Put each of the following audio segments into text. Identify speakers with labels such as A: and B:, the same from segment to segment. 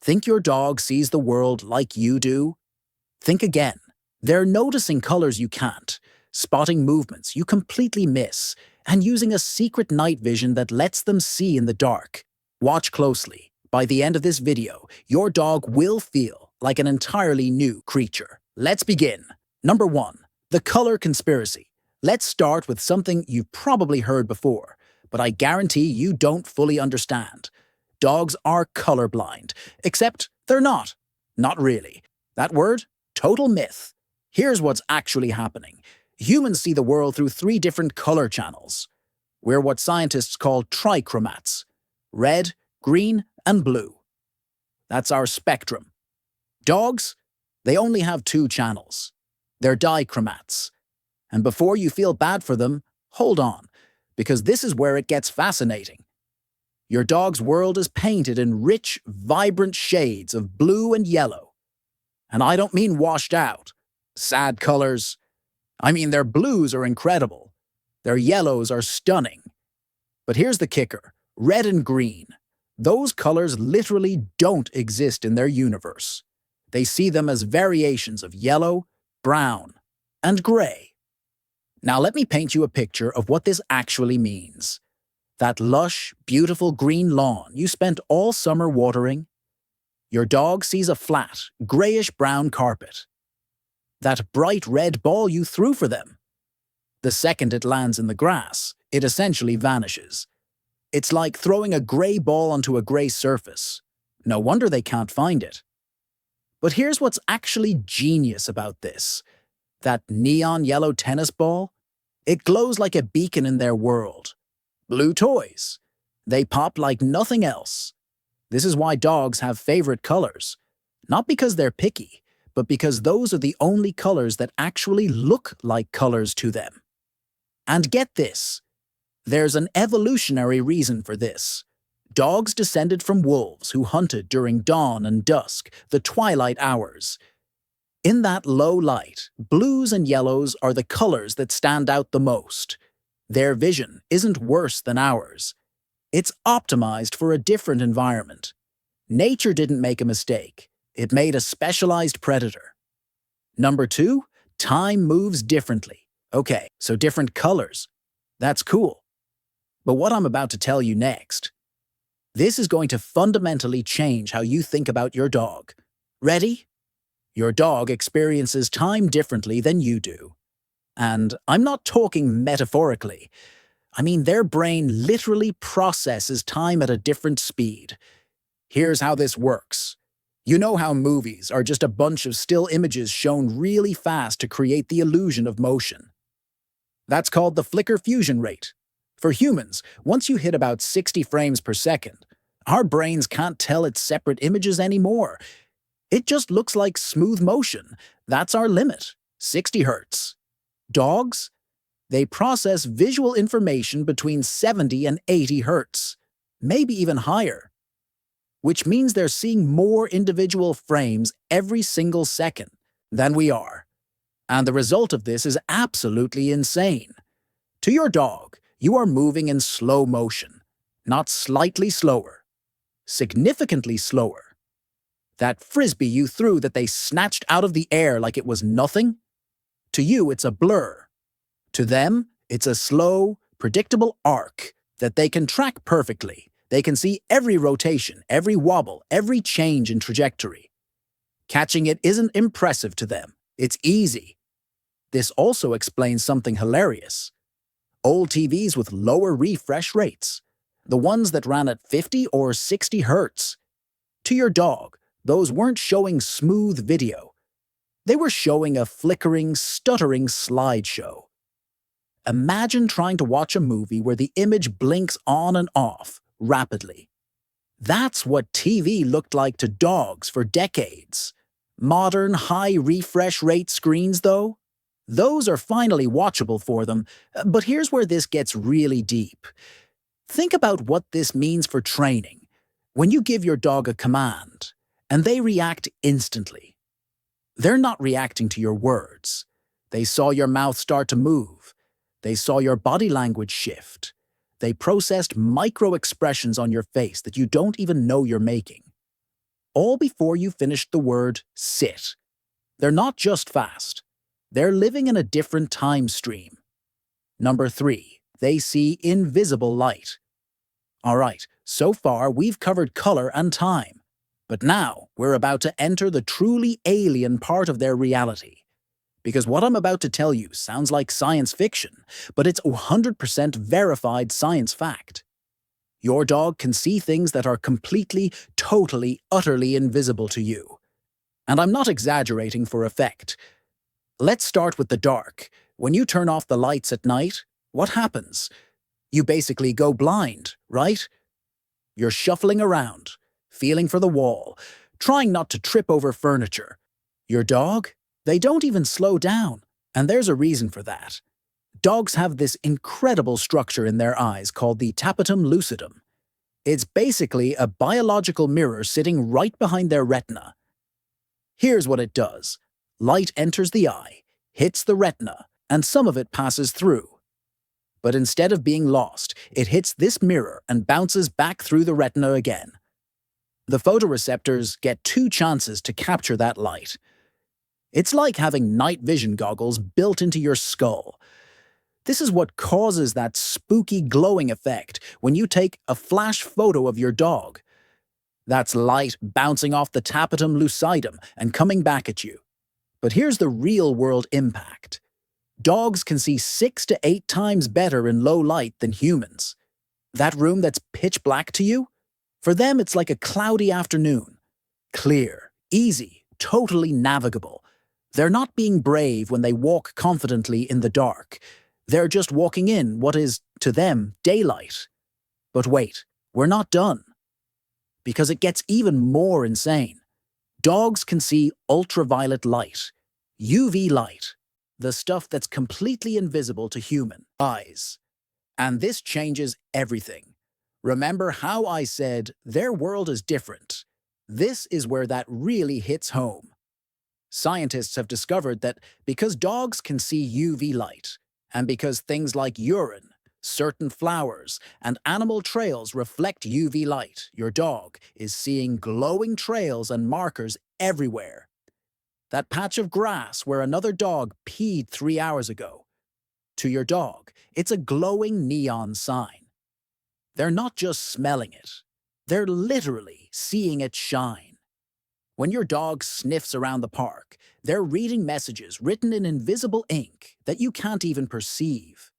A: Think your dog sees the world like you do? Think again. They're noticing colors you can't, spotting movements you completely miss, and using a secret night vision that lets them see in the dark. Watch closely. By the end of this video, your dog will feel like an entirely new creature. Let's begin. Number 1. The color conspiracy. Let's start with something you've probably heard before, but I guarantee you don't fully understand. Dogs are colorblind, except they're not. Not really. That word? Total myth. Here's what's actually happening. Humans see the world through 3 different color channels. We're what scientists call trichromats: red, green, and blue. That's our spectrum. Dogs? They only have 2 channels. They're dichromats. And before you feel bad for them, hold on, because this is where it gets fascinating. Your dog's world is painted in rich, vibrant shades of blue and yellow. And I don't mean washed out, sad colors. I mean their blues are incredible. Their yellows are stunning. But here's the kicker: red and green. Those colors literally don't exist in their universe. They see them as variations of yellow, brown, and gray. Now let me paint you a picture of what this actually means. That lush, beautiful green lawn you spent all summer watering. Your dog sees a flat, grayish-brown carpet. That bright red ball you threw for them. The second it lands in the grass, it essentially vanishes. It's like throwing a gray ball onto a gray surface. No wonder they can't find it. But here's what's actually genius about this. That neon yellow tennis ball? It glows like a beacon in their world. Blue toys. They pop like nothing else. This is why dogs have favorite colors. Not because they're picky, but because those are the only colors that actually look like colors to them. And get this. There's an evolutionary reason for this. Dogs descended from wolves who hunted during dawn and dusk, the twilight hours. In that low light, blues and yellows are the colors that stand out the most. Their vision isn't worse than ours. It's optimized for a different environment. Nature didn't make a mistake. It made a specialized predator. Number 2, time moves differently. Okay, so different colors. That's cool. But what I'm about to tell you next, this is going to fundamentally change how you think about your dog. Ready? Your dog experiences time differently than you do. And I'm not talking metaphorically. I mean, their brain literally processes time at a different speed. Here's how this works. You know how movies are just a bunch of still images shown really fast to create the illusion of motion. That's called the flicker fusion rate. For humans, once you hit about 60 frames per second, our brains can't tell it's separate images anymore. It just looks like smooth motion. That's our limit, 60 hertz. Dogs? They process visual information between 70 and 80 hertz, maybe even higher, which means they're seeing more individual frames every single second than we are. And the result of this is absolutely insane. To your dog, you are moving in slow motion, not slightly slower, significantly slower. That frisbee you threw that they snatched out of the air like it was nothing? To you, it's a blur. To them, it's a slow, predictable arc that they can track perfectly. They can see every rotation, every wobble, every change in trajectory. Catching it isn't impressive to them. It's easy. This also explains something hilarious. Old TVs with lower refresh rates, the ones that ran at 50 or 60 hertz. To your dog, those weren't showing smooth video. They were showing a flickering, stuttering slideshow. Imagine trying to watch a movie where the image blinks on and off rapidly. That's what TV looked like to dogs for decades. Modern, high refresh rate screens, though? Those are finally watchable for them, but here's where this gets really deep. Think about what this means for training. When you give your dog a command, and they react instantly. They're not reacting to your words. They saw your mouth start to move. They saw your body language shift. They processed micro-expressions on your face that you don't even know you're making. all before you finished the word sit. They're not just fast. They're living in a different time stream. Number 3, they see invisible light. All right, so far we've covered color and time. But now we're about to enter the truly alien part of their reality. Because what I'm about to tell you sounds like science fiction, but it's 100% verified science fact. Your dog can see things that are completely, totally, utterly invisible to you. And I'm not exaggerating for effect. Let's start with the dark. When you turn off the lights at night, what happens? You basically go blind, right? You're shuffling around, feeling for the wall, trying not to trip over furniture. Your dog? They don't even slow down, and there's a reason for that. Dogs have this incredible structure in their eyes called the tapetum lucidum. It's basically a biological mirror sitting right behind their retina. Here's what it does. Light enters the eye, hits the retina, and some of it passes through. But instead of being lost, it hits this mirror and bounces back through the retina again. The photoreceptors get 2 chances to capture that light. It's like having night vision goggles built into your skull. This is what causes that spooky glowing effect when you take a flash photo of your dog. That's light bouncing off the tapetum lucidum and coming back at you. But here's the real-world impact. Dogs can see 6 to 8 times better in low light than humans. That room that's pitch black to you? For them, it's like a cloudy afternoon. Clear, easy, totally navigable. They're not being brave when they walk confidently in the dark. They're just walking in what is, to them, daylight. But wait, we're not done. Because it gets even more insane. Dogs can see ultraviolet light, UV light, the stuff that's completely invisible to human eyes. And this changes everything. Remember how I said their world is different? This is where that really hits home. Scientists have discovered that because dogs can see UV light, and because things like urine, certain flowers, and animal trails reflect UV light, your dog is seeing glowing trails and markers everywhere. That patch of grass where another dog peed 3 hours ago. To your dog, it's a glowing neon sign. They're not just smelling it. They're literally seeing it shine. When your dog sniffs around the park, they're reading messages written in invisible ink that you can't even perceive.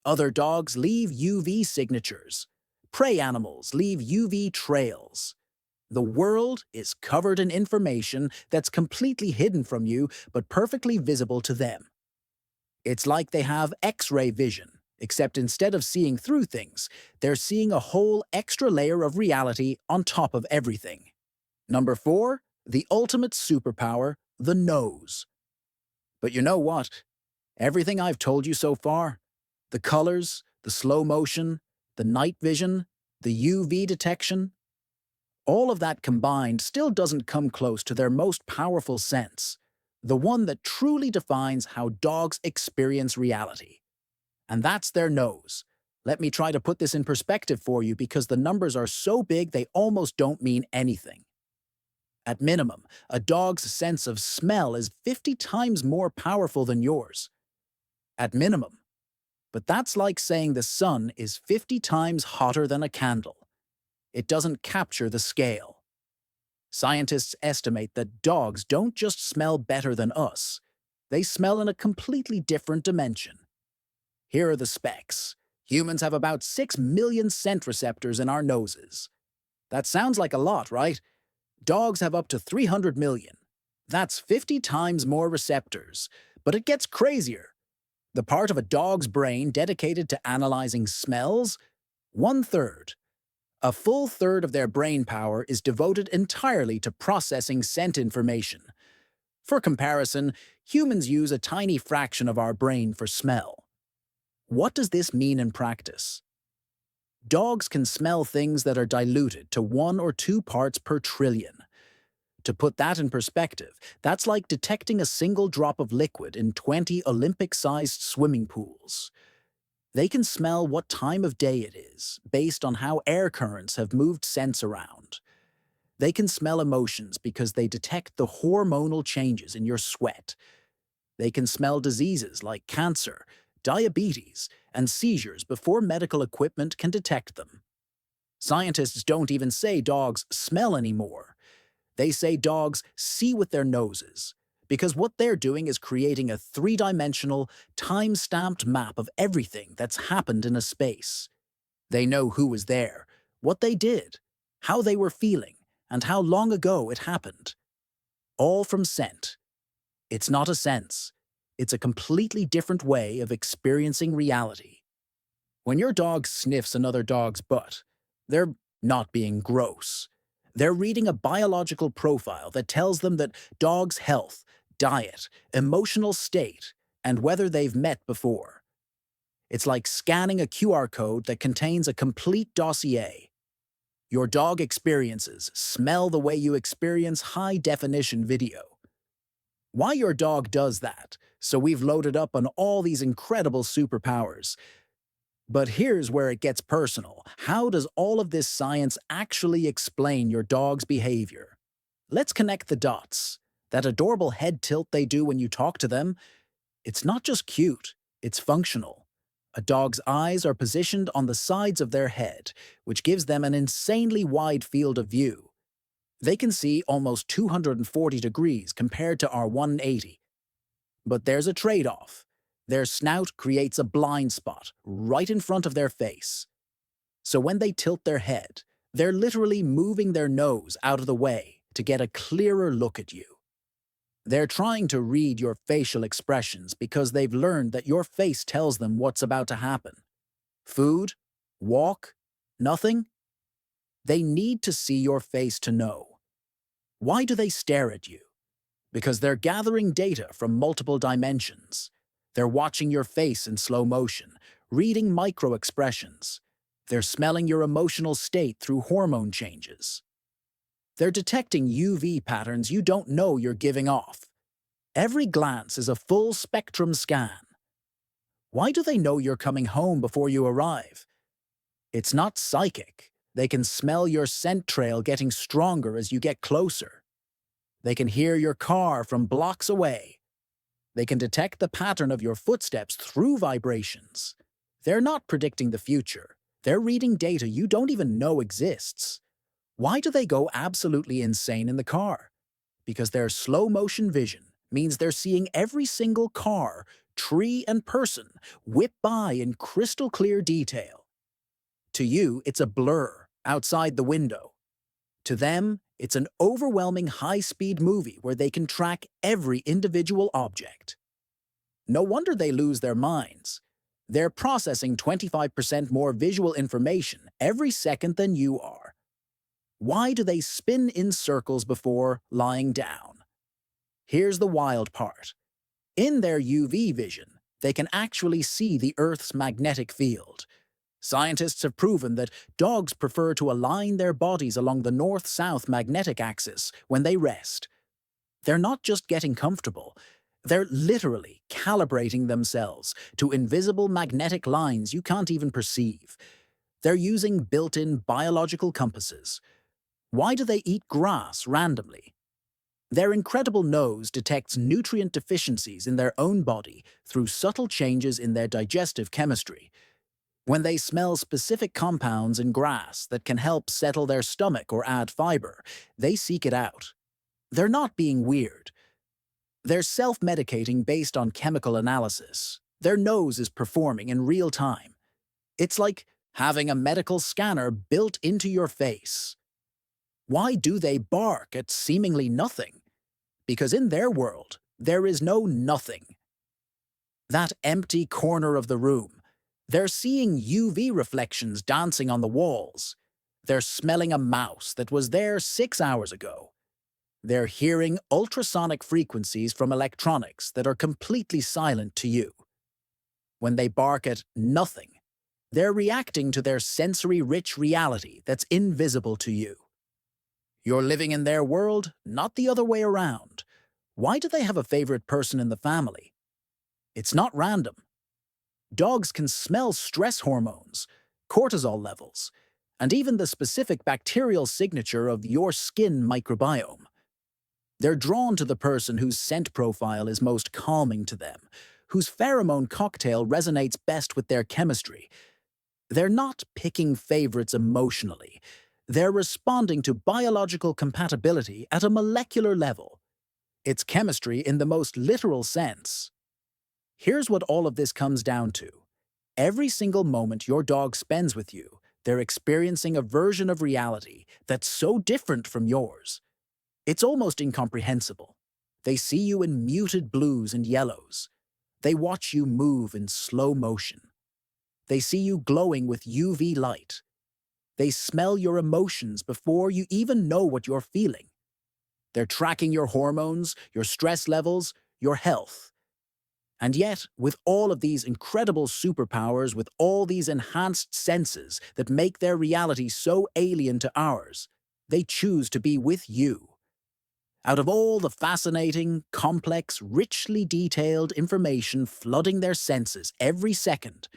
A: Other dogs leave UV signatures. Prey animals leave UV trails. The world is covered in information that's completely hidden from you but perfectly visible to them. It's like they have X-ray vision, except instead of seeing through things, they're seeing a whole extra layer of reality on top of everything. Number 4, the ultimate superpower, the nose. But you know what? Everything I've told you so far, the colors, the slow motion, the night vision, the UV detection, all of that combined still doesn't come close to their most powerful sense, the one that truly defines how dogs experience reality. And that's their nose. Let me try to put this in perspective for you because the numbers are so big they almost don't mean anything. At minimum, a dog's sense of smell is 50 times more powerful than yours. At minimum. But that's like saying the sun is 50 times hotter than a candle. It doesn't capture the scale. Scientists estimate that dogs don't just smell better than us. They smell in a completely different dimension. Here are the specs. Humans have about 6 million scent receptors in our noses. That sounds like a lot, right? Dogs have up to 300 million. That's 50 times more receptors. But it gets crazier. The part of a dog's brain dedicated to analyzing smells? 1/3. A full third of their brain power is devoted entirely to processing scent information. For comparison, humans use a tiny fraction of our brain for smell. What does this mean in practice? Dogs can smell things that are diluted to 1 or 2 parts per trillion. To put that in perspective, that's like detecting a single drop of liquid in 20 Olympic-sized swimming pools. They can smell what time of day it is, based on how air currents have moved scents around. They can smell emotions because they detect the hormonal changes in your sweat. They can smell diseases like cancer, diabetes, and seizures before medical equipment can detect them. Scientists don't even say dogs smell anymore. They say dogs see with their noses, because what they're doing is creating a three-dimensional, time-stamped map of everything that's happened in a space. They know who was there, what they did, how they were feeling, and how long ago it happened. All from scent. It's not a sense. It's a completely different way of experiencing reality. When your dog sniffs another dog's butt, they're not being gross. They're reading a biological profile that tells them that dog's health, diet, emotional state, and whether they've met before. It's like scanning a QR code that contains a complete dossier. Your dog experiences smell the way you experience high-definition video. Why your dog does that, so we've loaded up on all these incredible superpowers. But here's where it gets personal. How does all of this science actually explain your dog's behavior? Let's connect the dots. That adorable head tilt they do when you talk to them, it's not just cute, it's functional. A dog's eyes are positioned on the sides of their head, which gives them an insanely wide field of view. They can see almost 240 degrees compared to our 180. But there's a trade-off. Their snout creates a blind spot right in front of their face. So when they tilt their head, they're literally moving their nose out of the way to get a clearer look at you. They're trying to read your facial expressions because they've learned that your face tells them what's about to happen. Food? Walk? Nothing? They need to see your face to know. Why do they stare at you? Because they're gathering data from multiple dimensions. They're watching your face in slow motion, reading micro-expressions. They're smelling your emotional state through hormone changes. They're detecting UV patterns you don't know you're giving off. Every glance is a full spectrum scan. Why do they know you're coming home before you arrive? It's not psychic. They can smell your scent trail getting stronger as you get closer. They can hear your car from blocks away. They can detect the pattern of your footsteps through vibrations. They're not predicting the future. They're reading data you don't even know exists. Why do they go absolutely insane in the car? Because their slow-motion vision means they're seeing every single car, tree, and person whip by in crystal-clear detail. To you, it's a blur outside the window. To them, it's an overwhelming high-speed movie where they can track every individual object. No wonder they lose their minds. They're processing 25% more visual information every second than you are. Why do they spin in circles before lying down? Here's the wild part. In their UV vision, they can actually see the Earth's magnetic field. Scientists have proven that dogs prefer to align their bodies along the north-south magnetic axis when they rest. They're not just getting comfortable, they're literally calibrating themselves to invisible magnetic lines you can't even perceive. They're using built-in biological compasses. Why do they eat grass randomly? Their incredible nose detects nutrient deficiencies in their own body through subtle changes in their digestive chemistry. When they smell specific compounds in grass that can help settle their stomach or add fiber, they seek it out. They're not being weird. They're self-medicating based on chemical analysis. Their nose is performing in real time. It's like having a medical scanner built into your face. Why do they bark at seemingly nothing? Because in their world, there is no nothing. That empty corner of the room, they're seeing UV reflections dancing on the walls. They're smelling a mouse that was there 6 hours ago. They're hearing ultrasonic frequencies from electronics that are completely silent to you. When they bark at nothing, they're reacting to their sensory-rich reality that's invisible to you. You're living in their world, not the other way around. Why do they have a favorite person in the family? It's not random. Dogs can smell stress hormones, cortisol levels, and even the specific bacterial signature of your skin microbiome. They're drawn to the person whose scent profile is most calming to them, whose pheromone cocktail resonates best with their chemistry. They're not picking favorites emotionally. They're responding to biological compatibility at a molecular level. It's chemistry in the most literal sense. Here's what all of this comes down to. Every single moment your dog spends with you, they're experiencing a version of reality that's so different from yours. It's almost incomprehensible. They see you in muted blues and yellows. They watch you move in slow motion. They see you glowing with UV light. They smell your emotions before you even know what you're feeling. They're tracking your hormones, your stress levels, your health. And yet, with all of these incredible superpowers, with all these enhanced senses that make their reality so alien to ours, they choose to be with you. Out of all the fascinating, complex, richly detailed information flooding their senses every second,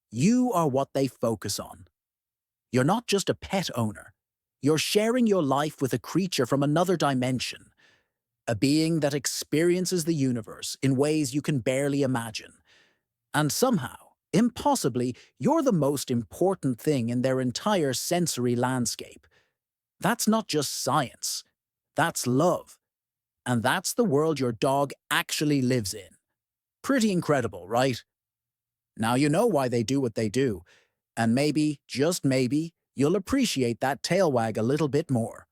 A: you are what they focus on. You're not just a pet owner. You're sharing your life with a creature from another dimension, a being that experiences the universe in ways you can barely imagine. And somehow, impossibly, you're the most important thing in their entire sensory landscape. That's not just science. That's love. And that's the world your dog actually lives in. Pretty incredible, right? Now you know why they do what they do, and maybe, just maybe, you'll appreciate that tail wag a little bit more.